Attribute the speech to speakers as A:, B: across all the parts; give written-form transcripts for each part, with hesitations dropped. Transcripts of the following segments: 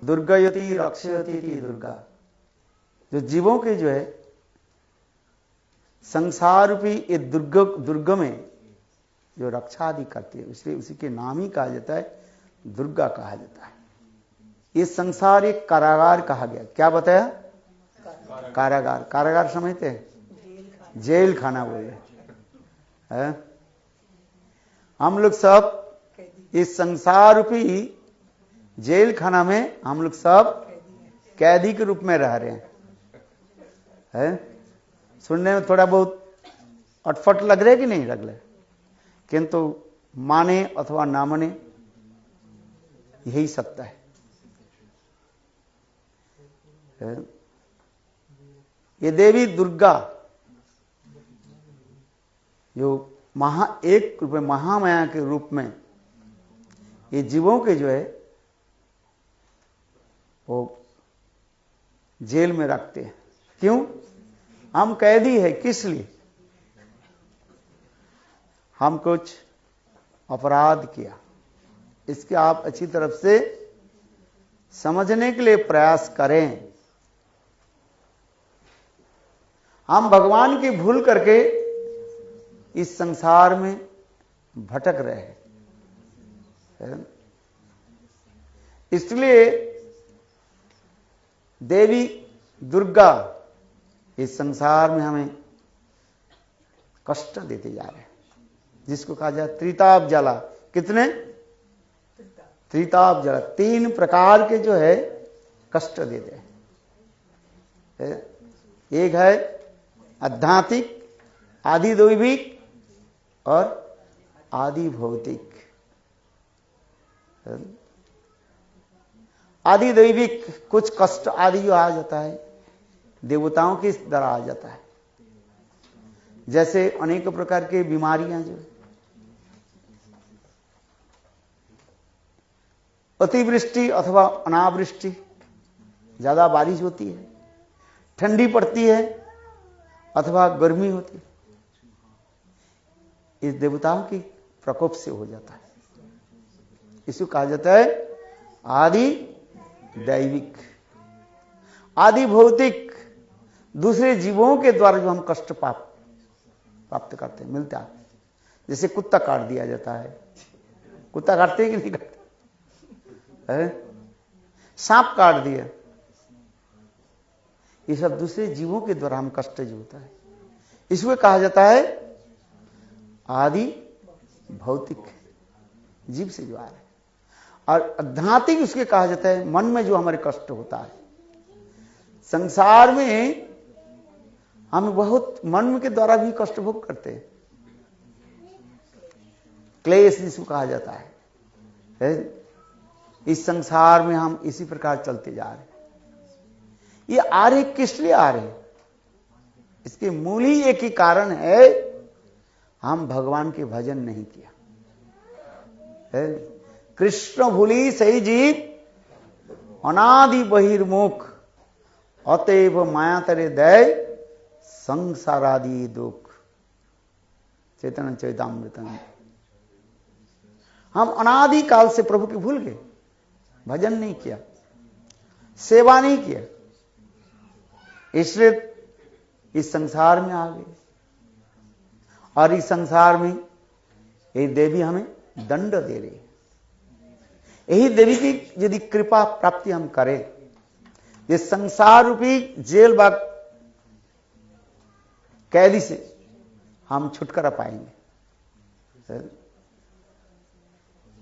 A: दुर्गयति रक्षयति थी दुर्गा, जो जीवों के जो है संसार रूपी ये दुर्ग में जो रक्षा आदि करती है, इसलिए उसी के नाम ही कहा जाता है, दुर्गा कहा जाता है। ये संसार एक कारागार कहा गया। क्या बताया? कारागार। कारागार समझते हैं? जेल खाना बोले हैं। हम लोग सब इस संसार रूपी जेल खाना में हम लोग सब कैदी के रूप में रह रहे हैं। सुनने में थोड़ा बहुत अटफट लग रहे कि नहीं लग रहे, किंतु माने अथवा ना माने यही सत्य है। ये देवी दुर्गा जो एक रूप में महामाया के रूप में ये जीवों के जो है वो जेल में रखते हैं। क्यों? हम कैदी है, किस लिए? हम कुछ अपराध किया, इसके आप अच्छी तरफ से समझने के लिए प्रयास करें। हम भगवान की भूल करके इस संसार में भटक रहे हैं। इसलिए देवी दुर्गा इस संसार में हमें कष्ट देते जा रहे हैं, जिसको कहा जाए त्रिताप ज्वाला। कितने? त्रिताप ज्वाला, 3 प्रकार के जो है कष्ट देते हैं। एक है आध्यात्मिक, आदि दैविक और आदि भौतिक। आदि दैविक कुछ कष्ट आदि जो आ जाता है देवताओं की द्वारा आ जाता है, जैसे अनेक प्रकार की बीमारियां जो अतिवृष्टि अथवा अनावृष्टि, ज्यादा बारिश होती है, ठंडी पड़ती है अथवा गर्मी होती है, इस देवताओं की प्रकोप से हो जाता है। इसको कहा जाता है आदि दैविक। आदि भौतिक, दूसरे जीवों के द्वारा जो हम कष्ट प्राप्त करते हैं, मिलता है। जैसे कुत्ता काट दिया जाता है, कुत्ता काटते हैं कि नहीं काटते? सांप काट दिया, ये सब दूसरे जीवों के द्वारा हम कष्ट जो होता है, इसको कहा जाता है आदि भौतिक, जीव से जो आ रहा है। और आध्यात्मिक उसके कहा जाता है मन में जो हमारे कष्ट होता है। संसार में हम बहुत मन के द्वारा भी कष्ट भोग करते हैं, क्लेश जिसको कहा जाता है। इस संसार में हम इसी प्रकार चलते जा रहे हैं। ये आ रहे किस लिए आ रहे हैं? इसके मूल ही एक ही कारण है, हम भगवान के भजन नहीं किया। कृष्ण भूली सही जीव अनादि बहिर्मुख, अतएव माया तरे दय संसारादि दुख। चैतन्य चैतामृतम। हम अनादि काल से प्रभु के भूल गए, भजन नहीं किया, सेवा नहीं किया, इसलिए इस संसार में आ गए। और इस संसार में ये देवी हमें दंड दे रही है। यही देवी की यदि कृपा प्राप्ति हम करें, ये संसार रूपी जेल बाग कैदी से हम छुटकारा पाएंगे।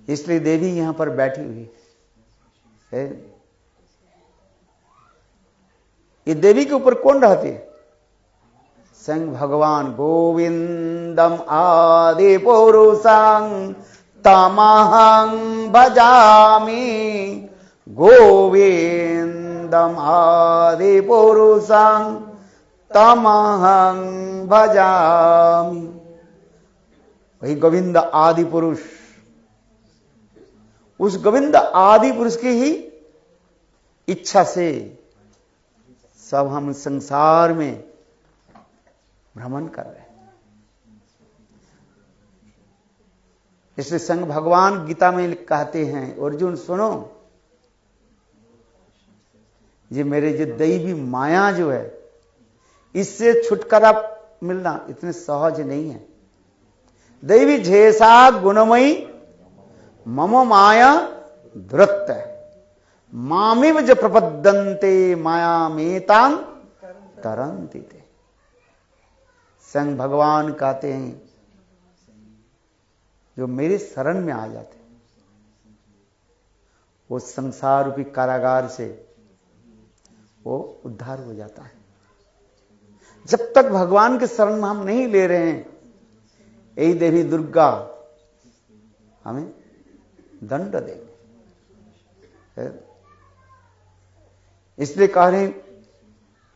A: इसलिए देवी यहां पर बैठी हुई है। ये देवी के ऊपर कौन रहते हैं? स्वयं भगवान। गोविंदम आदि पुरुषं तमहं भजामि, गोविंदम आदि पुरुषं तमहं भजामि। वही गोविंद आदि पुरुष, उस गोविंद आदि पुरुष की ही इच्छा से सब हम संसार में भ्रमण कर रहे हैं। इसलिए संग भगवान गीता में कहते हैं, अर्जुन सुनो, ये मेरे जो दैवी माया जो है, इससे छुटकारा मिलना इतने सहज नहीं है। दैवी झेसा गुणमयी मम माया दुरत्त मामिव ज प्रपद्यन्ते माया मेतां तरन्ति ते। स्वयं भगवान कहते हैं जो मेरे शरण में आ जाते वो संसार रूपी कारागार से वो उद्धार हो जाता है। जब तक भगवान के शरण में हम नहीं ले रहे हैं, यही देवी दुर्गा हमें दंड देंगे। इसलिए कह रहे हैं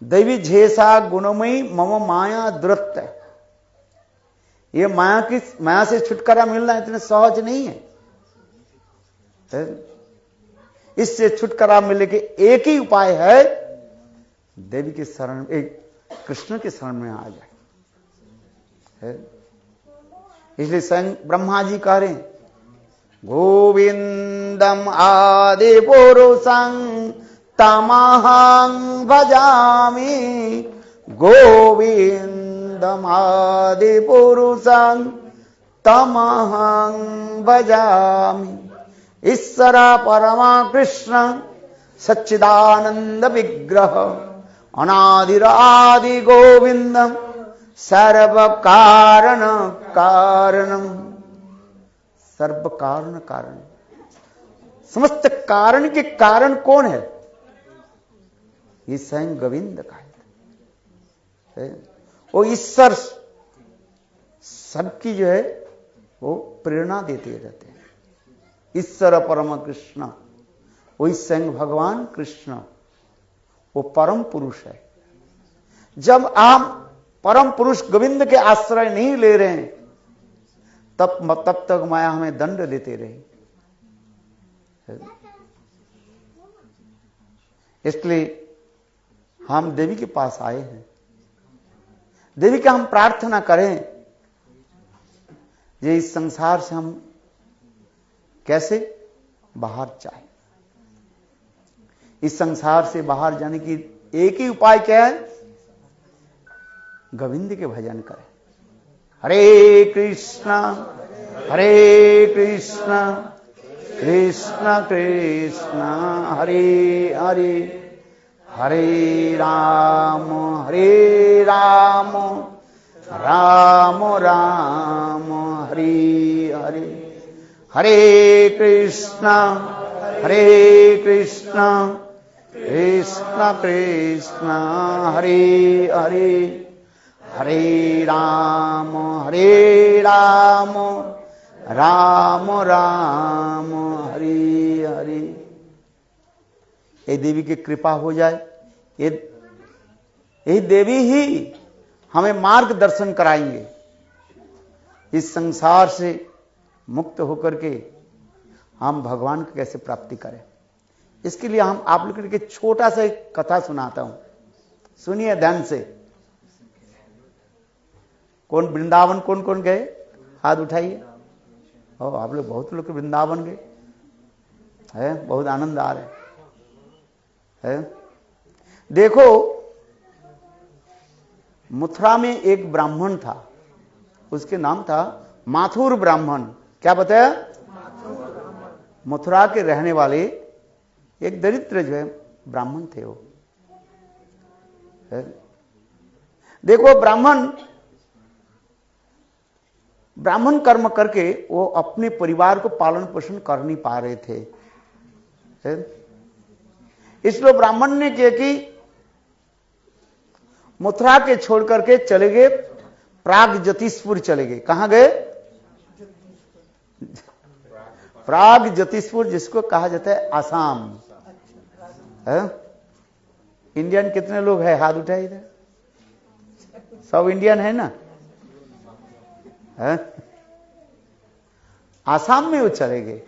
A: दैवी झेसा गुणमयी मम माया दुरत्त। ये माया से छुटकारा मिलना इतने सहज नहीं है। इससे छुटकारा मिलने के एक ही उपाय है, देवी के शरण, एक कृष्ण के शरण में आ जाए। इसलिए स्वयं ब्रह्मा जी कह रहे हैं गोविंदम आदि पुरुषं तमहं भजामि, गोविंदम आदि पुरुषं तमहं भजामि। ईश्वर परमा कृष्ण सच्चिदानंद विग्रह अनादिरादि गोविंदम सर्व कारण कारणम। सर्व कारण कारण, समस्त कारण के कारण कौन है? ये स्वयं गोविंद का है। वो ईश्वर सबकी जो है वो प्रेरणा देते रहते हैं। ईश्वर परम कृष्ण, वही स्वयं भगवान कृष्ण, वो परम पुरुष है। जब आप परम पुरुष गोविंद के आश्रय नहीं ले रहे हैं, तब तक माया हमें दंड देते रहे। इसलिए हम देवी के पास आए हैं। देवी का हम प्रार्थना करें, ये इस संसार से हम कैसे बाहर जाए। इस संसार से बाहर जाने की एक ही उपाय क्या है? गोविंद के भजन करें। हरे कृष्णा कृष्ण कृष्ण हरे हरे, हरे राम राम राम हरे हरे। हरे कृष्णा कृष्ण कृष्ण हरे हरे, हरे राम राम राम हरे हरे। ये देवी की कृपा हो जाए, ये देवी ही हमें मार्गदर्शन कराएंगे। इस संसार से मुक्त होकर के हम भगवान को कैसे प्राप्ति करें। इसके लिए हम आप लोगों के छोटा सा एक कथा सुनाता हूं, सुनिए ध्यान से। कौन वृंदावन कौन कौन गए? हाथ उठाइए। ओ, आप लोग बहुत लोग वृंदावन गए है, बहुत आनंद आ रहा है। देखो, मथुरा में एक ब्राह्मण था, उसके नाम था माथुर ब्राह्मण। क्या बताया? मथुरा के रहने वाले एक दरिद्र जो है ब्राह्मण थे वो। देखो, ब्राह्मण कर्म करके वो अपने परिवार को पालन पोषण कर नहीं पा रहे थे। इसलिए ब्राह्मण ने किया कि मथुरा के छोड़ करके चले गए प्रागज्योतिषपुर चले गए। कहां गए? प्रागज्योतिषपुर, जिसको कहा जाता है आसाम। इंडियन कितने लोग हैं? हाथ उठाइए इधर। सब इंडियन है ना? आसाम में वो चले गए।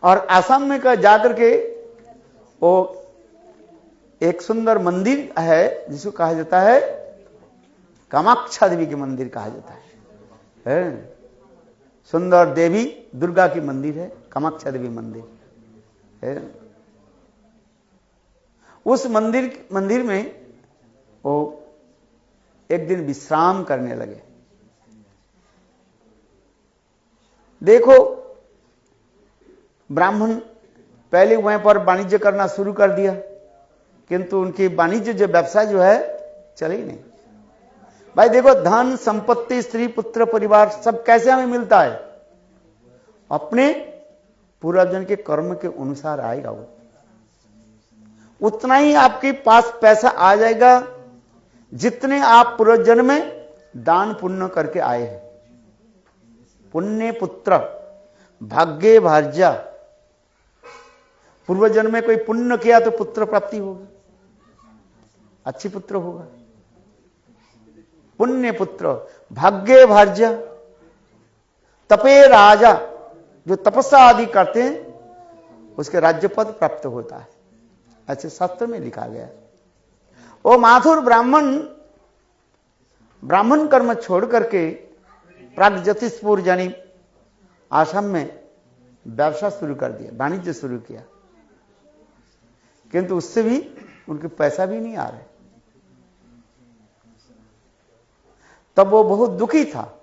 A: और आसाम में का जाकर के वो एक सुंदर मंदिर है जिसको कहा जाता है कामाख्या देवी के मंदिर कहा जाता है। सुंदर देवी दुर्गा की मंदिर है, कामाख्या देवी मंदिर है। उस मंदिर में वो एक दिन विश्राम करने लगे। देखो, ब्राह्मण पहले वहां पर वाणिज्य करना शुरू कर दिया, किंतु उनकी वाणिज्य जो व्यवसाय जो है चले ही नहीं। भाई देखो, धन संपत्ति स्त्री पुत्र परिवार सब कैसे हमें मिलता है? अपने पूर्वजन के कर्म के अनुसार आएगा। वो उतना ही आपके पास पैसा आ जाएगा जितने आप पूर्वजन्म में दान पुण्य करके आए हैं। पुण्य पुत्र भाग्य भार्या, पूर्वजन्म में कोई पुण्य किया तो पुत्र प्राप्ति होगी, अच्छी पुत्र होगा। पुण्य पुत्र भाग्य भार्या, तपे राजा, जो तपस्या आदि करते हैं उसके राज्य पद प्राप्त होता है, ऐसे शास्त्र में लिखा गया। वो माथुर ब्राह्मण कर्म छोड़ करके प्रागज्योतिषपुर यानी आसाम में व्यवसाय शुरू कर दिया, वाणिज्य शुरू किया, किंतु उससे भी उनके पैसा भी नहीं आ रहे। तब वो बहुत दुखी था।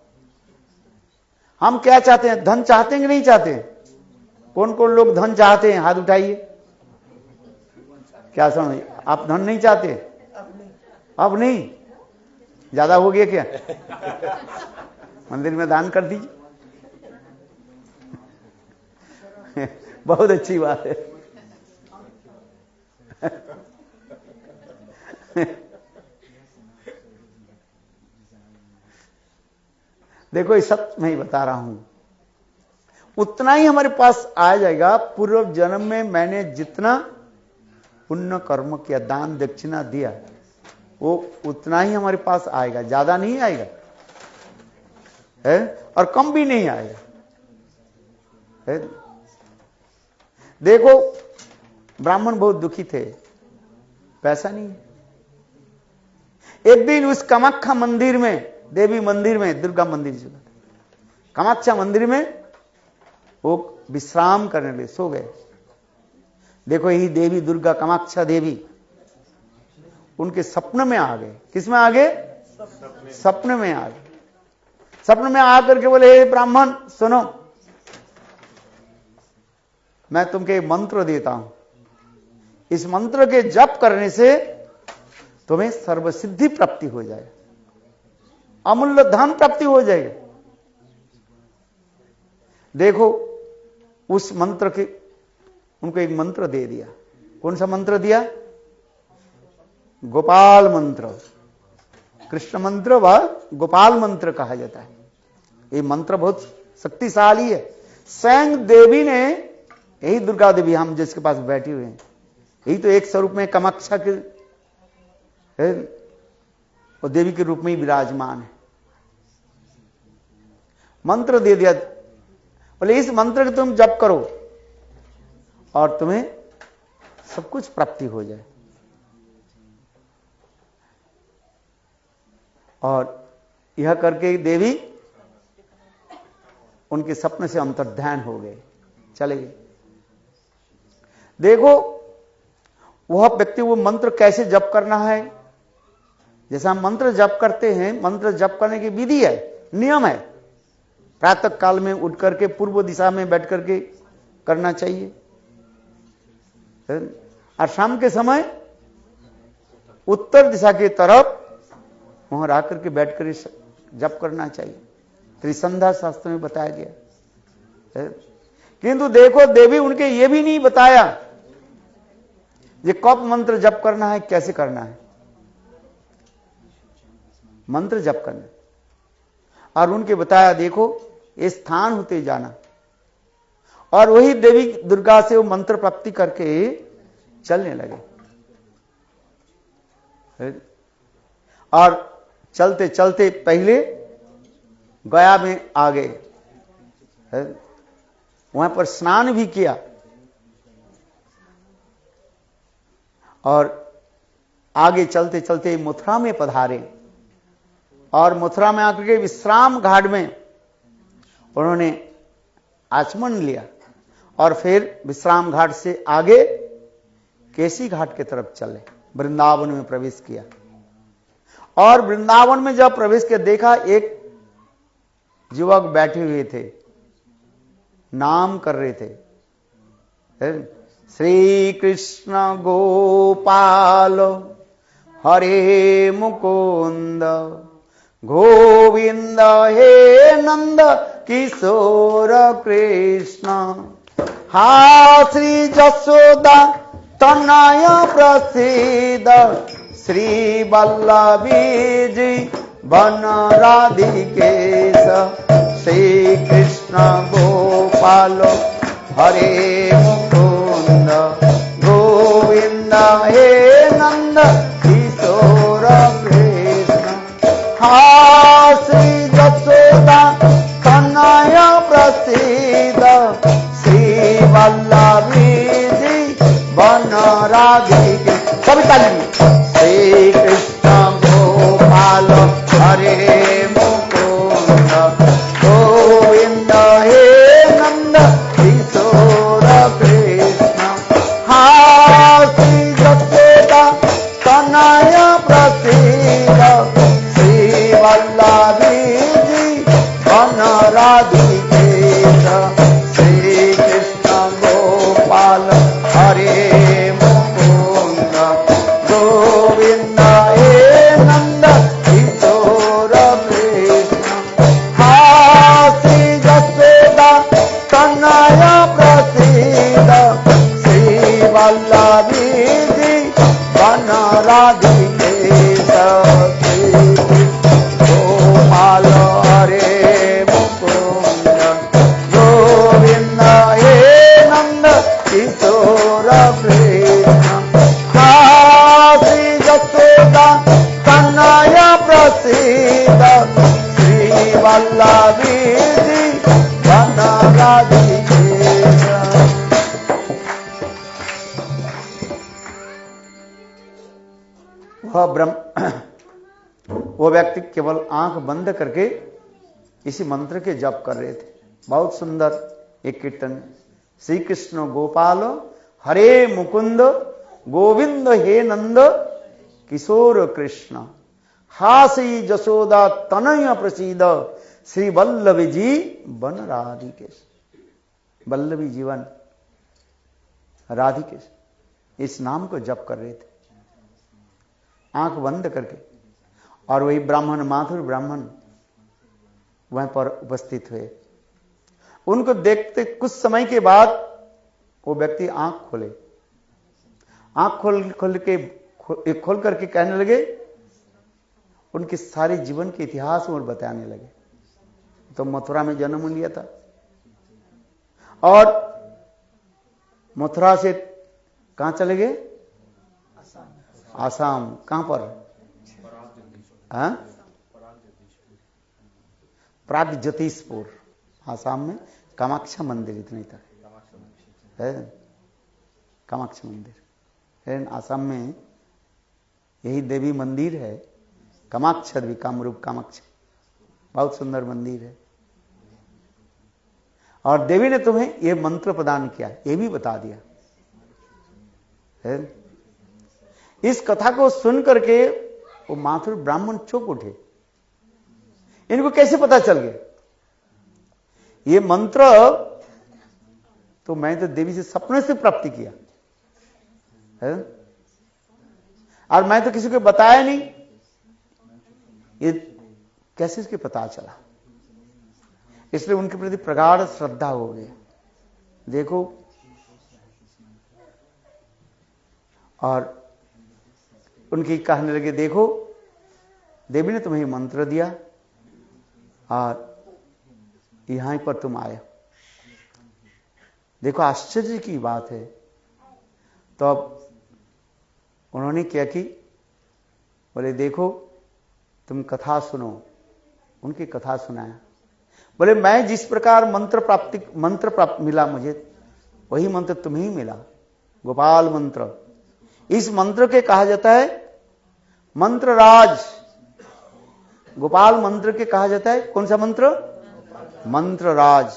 A: हम क्या चाहते हैं? धन चाहते हैं कि नहीं चाहते? कौन कौन लोग धन चाहते हैं? हाथ उठाइए। क्या समझ, आप धन नहीं चाहते? अब नहीं, ज्यादा हो गया क्या? मंदिर में दान कर दीजिए। बहुत अच्छी बात है। देखो, इस सब मैं ही बता रहा हूं, उतना ही हमारे पास आ जाएगा। पूर्व जन्म में मैंने जितना पुण्य कर्म किया, दान दक्षिणा दिया, वो उतना ही हमारे पास आएगा, ज्यादा नहीं आएगा है, और कम भी नहीं आएगा है। देखो, ब्राह्मण बहुत दुखी थे, पैसा नहीं है। एक दिन उस कामाख्या मंदिर में, देवी मंदिर में, दुर्गा मंदिर जो कामाख्या मंदिर में वो विश्राम करने लगे, सो गए। देखो, यही देवी दुर्गा कामाख्या देवी उनके सपने में आ गए। किस में आ गए? सपने में आ गए। सपने में आकर के बोले, हे ब्राह्मण सुनो, मैं तुमको मंत्र देता हूं, इस मंत्र के जप करने से तुम्हें सर्वसिद्धि प्राप्ति हो जाए, अमूल्य धन प्राप्ति हो जाएगी। देखो, उस मंत्र के उनको एक मंत्र दे दिया। कौन सा मंत्र दिया? गोपाल मंत्र। कृष्ण मंत्र व गोपाल मंत्र कहा जाता है। ये मंत्र बहुत शक्तिशाली है। स्वयं देवी ने, यही दुर्गा देवी हम जिसके पास बैठी हुए हैं, यही तो एक स्वरूप में कामाख्या के और देवी के रूप में ही विराजमान है। मंत्र दे दिया, बोले इस मंत्र को तुम जप करो और तुम्हें सब कुछ प्राप्ति हो जाए। और यह करके देवी उनके सपने से अंतर्ध्यान हो गए, चले गए। देखो, वह व्यक्ति वो मंत्र कैसे जप करना है, जैसा हम मंत्र जप करते हैं, मंत्र जप करने की विधि है, नियम है। प्रातः काल में उठ करके पूर्व दिशा में बैठ करके करना चाहिए, और शाम के समय उत्तर दिशा की तरफ वहां रह करके बैठ कर जप करना चाहिए। त्रिसंध्या शास्त्र में बताया गया। किंतु देखो, देवी उनके ये भी नहीं बताया ये कब मंत्र जप करना है, कैसे करना है। मंत्र जप करना, और उनके बताया देखो, ये स्थान होते जाना, और वही देवी दुर्गा से वो मंत्र प्राप्ति करके चलने लगे। और चलते चलते पहले गया में आ गए, वहां पर स्नान भी किया, और आगे चलते चलते मथुरा में पधारे, और मथुरा में आकर के विश्राम घाट में उन्होंने आचमन लिया और फिर विश्राम घाट से आगे केसी घाट की तरफ चले, वृंदावन में प्रवेश किया। और वृंदावन में जब प्रवेश किया, देखा एक युवक बैठे हुए थे, नाम कर रहे थे, श्री कृष्ण गोपाल हरे मुकुंद गोविंद हे नंद किशोर कृष्ण, हा श्री जसोदा तनय प्रसिद्ध श्री वल्लभी जी वन राधिकेश, श्री कृष्ण गोपाल हरे मुकुंद गोविंद हे नंद किशोर कृष्ण, हा श्री जसोदा तनय प्रसिद्ध श्री वल्लभी जी वन राधिके। कविता श्री कृष्ण गोपाल हरे मुकुंद गोविंद हे नंद किशोर कृष्ण, हा श्री जसोदा तनय प्रसिद्ध श्री वल्लभी जी वन राधिकेश, श्री कृष्ण गोपाल हरे मुकुंद गोविंद हे नंद किशोर कृष्ण, हा श्री जसोदा तनय प्रसिद्ध श्री वल्लभी जी वन राधिकेश, श्री गोपाल हरे मुकुंद गोविंद हे नंद किशोर कृष्ण, हा श्री जसोदा तनय प्रसिद्ध श्री वल्लभी जी वन राधिकेश। वो व्यक्ति केवल आंख बंद करके इसी मंत्र के जप कर रहे थे। बहुत सुंदर एक कीर्तन, श्री कृष्ण गोपाल हरे मुकुंद गोविंद हे नंद किशोर कृष्ण, हा श्री जसोदा तनय प्रसिद्ध श्री वल्लभी जी वन राधिकेश। वल्लभी जीवन राधिकेश, इस नाम को जप कर रहे थे आंख बंद करके। और वही ब्राह्मण, माथुर ब्राह्मण वहां पर उपस्थित हुए। उनको देखते कुछ समय के बाद वो व्यक्ति आंख खोले, आंख खोल करके कहने लगे, उनके सारे जीवन के इतिहास और बताने लगे। तो मथुरा में जन्म लिया था और मथुरा से कहां चले गए? आसाम। कहां पर? प्रागज्योतिषपुर, आसाम में कामाख्या मंदिर, इतने तक है कामाख्या मंदिर है। आसाम में यही देवी मंदिर है, कामाख्या देवी, कामरूप कामाख्या, बहुत सुंदर मंदिर है। और देवी ने तुम्हें यह मंत्र प्रदान किया, यह भी बता दिया है। इस कथा को सुन करके वो माथुर ब्राह्मण चौंक उठे। इनको कैसे पता चल गया ये मंत्र? तो मैं तो देवी से सपने से प्राप्ति किया है, और मैं तो किसी को बताया नहीं, ये कैसे इसके पता चला? इसलिए उनके प्रति प्रगाढ़ श्रद्धा हो गई। देखो, और उनकी कहने लगे, देखो देवी ने तुम्हें मंत्र दिया और यहां पर तुम आए। देखो आश्चर्य की बात है। तो अब उन्होंने क्या की, बोले देखो तुम कथा सुनो। उनकी कथा सुनाया। बोले मैं जिस प्रकार मंत्र प्राप्त मिला मुझे, वही मंत्र तुम्हें ही मिला, गोपाल मंत्र। इस मंत्र के कहा जाता है मंत्र राज। गोपाल मंत्र के कहा जाता है कौन सा मंत्र? मंत्र राज,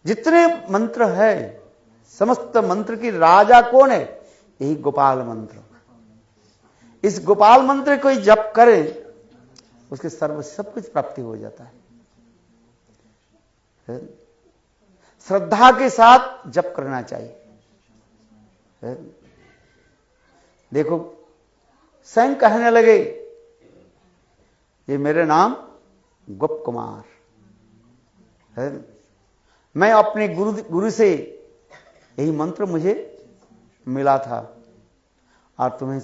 A: जितने मंत्र है समस्त मंत्र की राजा कौन है? यही गोपाल मंत्र। इस गोपाल मंत्र कोई जप करे उसके सर्व सब कुछ प्राप्ति हो जाता है। श्रद्धा के साथ जप करना चाहिए। देखो स्वयं कहने लगे ये मेरे नाम गुप्त कुमार है, मैं अपने गुरु से यही मंत्र मुझे मिला था और तुम्हें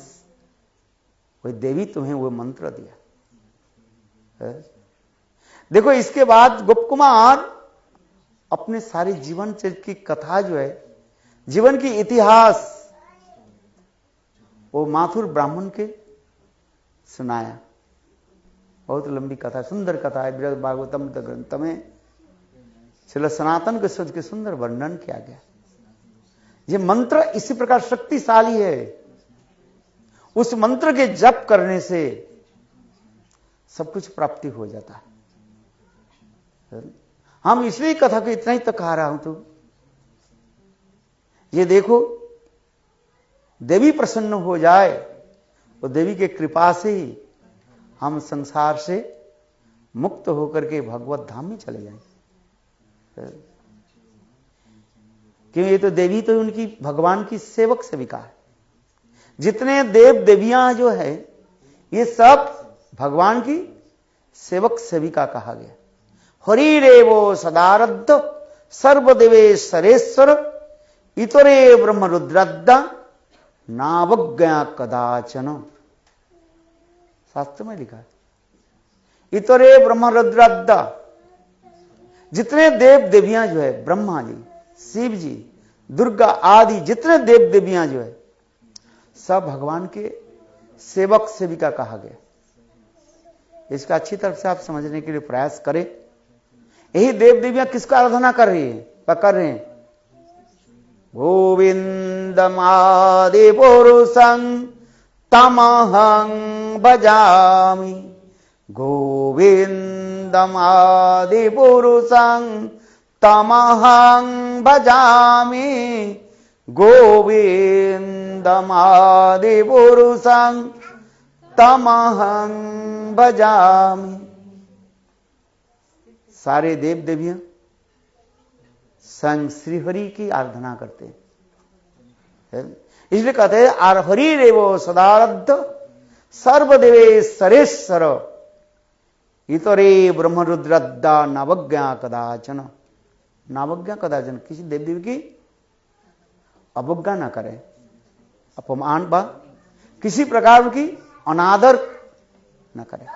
A: कोई देवी तुम्हें वो मंत्र दिया है। देखो इसके बाद गुप्त कुमार अपने सारे जीवन चरित्र की कथा जो है, जीवन की इतिहास, वो माथुर ब्राह्मण के सुनाया। बहुत लंबी कथा, सुंदर कथा है। बृहद भागवतम ग्रंथ में श्रील सनातन के सच के सुंदर वर्णन किया गया। ये मंत्र इसी प्रकार शक्तिशाली है, उस मंत्र के जप करने से सब कुछ प्राप्ति हो जाता है। हम इसलिए कथा को इतना ही तो कह रहा हूं। तो ये देखो देवी प्रसन्न हो जाए तो देवी के कृपा से ही हम संसार से मुक्त होकर के भगवत धाम में चले जाएंगे। क्यों? ये तो देवी तो उनकी भगवान की सेवक सेविका है। जितने देव देवियां जो है ये सब भगवान की सेवक सेविका कहा गया। हरिरेवो सदारद्ध सर्वदेवे सरेश्वर इतरे ब्रह्म रुद्रद्दा नावज्ञा कदाचन। शास्त्र में लिखा है इतरे ब्रह्म रुद्रद्दा। जितने देव देवियां जो है, ब्रह्मा जी, शिव जी, दुर्गा आदि जितने देव देवियां जो है सब भगवान के सेवक सेविका कहा गया। इसका अच्छी तरह से आप समझने के लिए प्रयास करें। यही देव देवियां किसका आराधना कर रही है? कर रहे हैं गोविंदम आदि पुरुषं तमहं भजामि, गोविंदम आदि पुरुषं तमहं भजामि, गोविंदम आदि पुरुषं तमहं भजामि। सारे देव देवियां संग श्रीहरि की आराधना करते हैं। इसलिए कहते हैं आर हरि रेवो सदारद्ध सर्वदेवे सरेश्वर इतरे ब्रह्म रुद्रद्दा नवज्ञा कदाचन। नवज्ञा कदाचन, किसी देव देवी की अवज्ञा न करें, अपमान बा किसी प्रकार की अनादर न करें।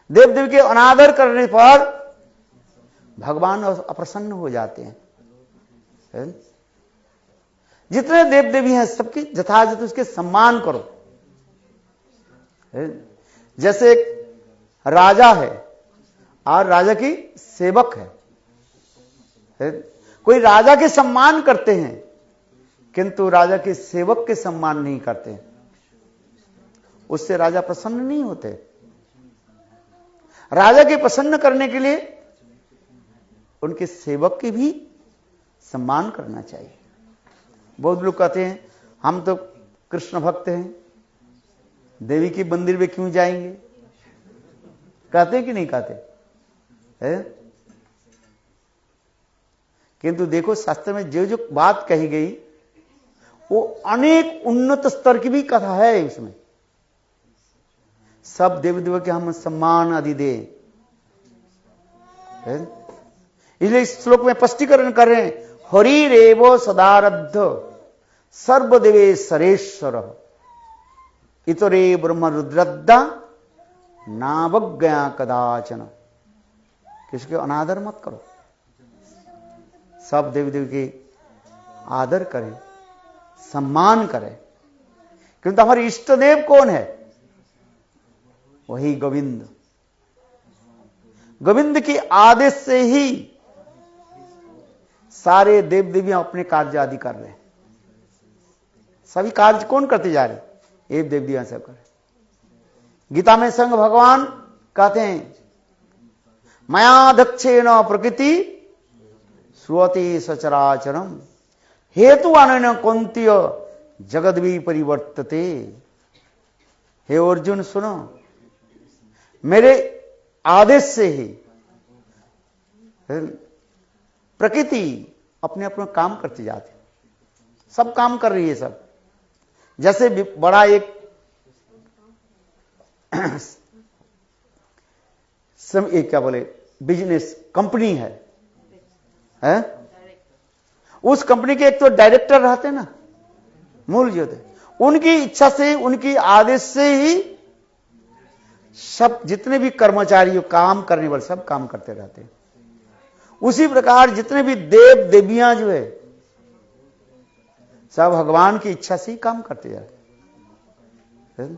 A: देव देवी के अनादर करने पर भगवान अप्रसन्न हो जाते हैं। जितने देव देवी हैं सबकी यथायथ उसके सम्मान करो। जैसे एक राजा है और राजा की सेवक है। कोई राजा के सम्मान करते हैं किंतु राजा के सेवक के सम्मान नहीं करते, उससे राजा प्रसन्न नहीं होते। राजा के प्रसन्न करने के लिए उनके सेवक की भी सम्मान करना चाहिए। बहुत लोग कहते हैं हम तो कृष्ण भक्त हैं, देवी के मंदिर में क्यों जाएंगे? कहते हैं कि नहीं कहते है? किंतु देखो शास्त्र में जो जो बात कही गई वो अनेक उन्नत स्तर की भी कथा है उसमें। सब देव देव के हम सम्मान आदि दे। इसलिए इस श्लोक में स्पष्टीकरण कर रहे हैं हरि रेवो सदारब्ध सर्वदेवे सरेश्वर इतरे ब्रह्म रुद्रद्दा नावज्ञा कदाचन। किसके अनादर मत करो, सब देवी देवी के आदर करें, सम्मान करें। क्योंकि हमारे इष्ट देव कौन है? वही गोविंद। गोविंद के आदेश से ही सारे देव देवियां अपने कार्य आदि कर रहे हैं। सभी कार्य कौन करते जा रहे? एक देव देवियां सब कर रहे। गीता में संग भगवान कहते हैं मयाध्यक्षेण प्रकृति श्रुवते सचराचरम हेतु अनन कौंत्य जगद्वी परिवर्तते। हे अर्जुन सुनो, मेरे आदेश से ही प्रकृति अपने अपने काम करते जाते, सब काम कर रही है सब। जैसे बड़ा एक क्या बोले बिजनेस कंपनी है? उस कंपनी के एक तो डायरेक्टर रहते ना, मूल जो थे, उनकी इच्छा से, उनकी आदेश से ही सब जितने भी कर्मचारी काम करने वाले सब काम करते रहते हैं। उसी प्रकार जितने भी देव देवियां जो है सब भगवान की इच्छा से ही काम करते जाते हैं।